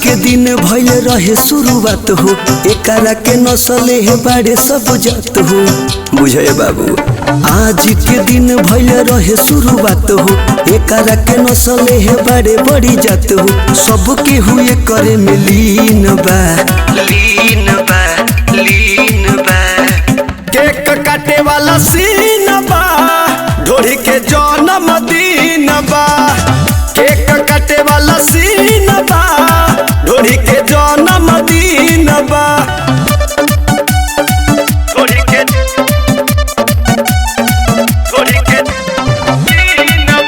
के दिन भइल रहे शुरुआत हो, एकरा के नस्ले है बाड़े सब जात हो। बुझे बाबू, आज के दिन भइल रहे शुरुआत हो, एकरा के नस्ले है बाड़े बड़ी जात हो। सबके हुए करे में लीन बा, लीन बा, लीन बा। केक काटे वाला सीन बा, ढोरी के जन्मदिन बा। केक काटे वाला सीन बा, ढोरी के जन्मदिन बा। ढोरी के दिन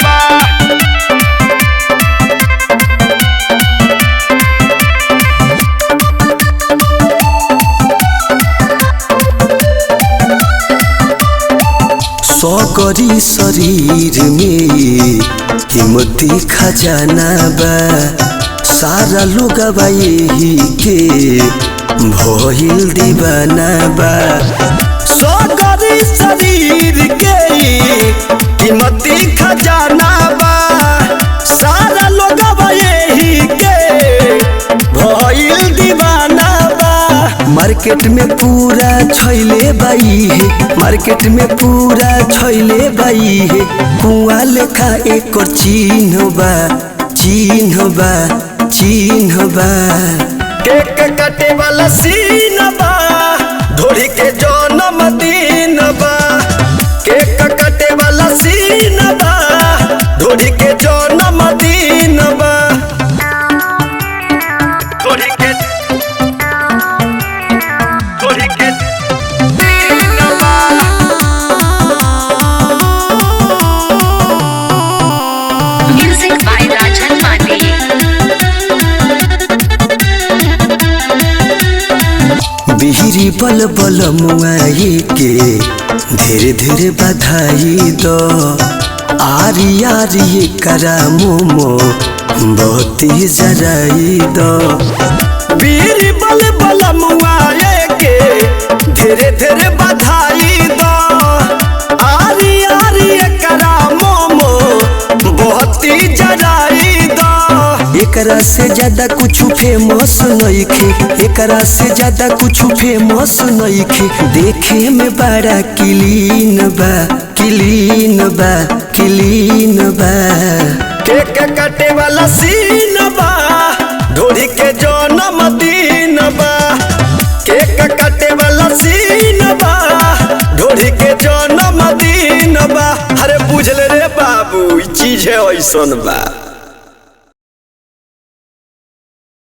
बा। सकरी शरीर में कीमती खजाना बा, सारा लोग यही के भइल दीवाना बा। सकरी शरीर के कीमती खजाना बा, सारा लोग यही के भइल दीवाना बा। मार्केट में पूरा छैले बाई है, मार्केट में पूरा छैले बाई है। कुआं लेखा एक चिन्ह बा, चिन्ह बा, चिन्ह बा। केक काटे वाला सीन बा, ढोरी के जन्मदिन बा। केक काटे वाला सीन बा, ढोरी के जन्मदिन बा। ढोरी के दिन बा। Music by Rajan Pandey. बिहरी बल बल मुआई के धीरे धीरे बधाई दो। आरी आरी करा मोमो बहुती जराई दो। बीरी बल बल मुआए के धीरे धीरे बधाई दो। आरी आरी करा मोमो बहुत ही जराई दो। एकरा से ज्यादा कुछ फेमस नइखे, एकरा से ज्यादा कुछ फेमस नइखे। देखे में बड़ा क्लीन बा, क्लीन बा, क्लीन बा। केक काटे वाला सीन बा, ढोरी के जन्मदिन बा। केक काटे वाला सीन बा, ढोरी के जन्मदिन बा। अरे बुझले रे बाबू, ई चीज है ऐसन बा।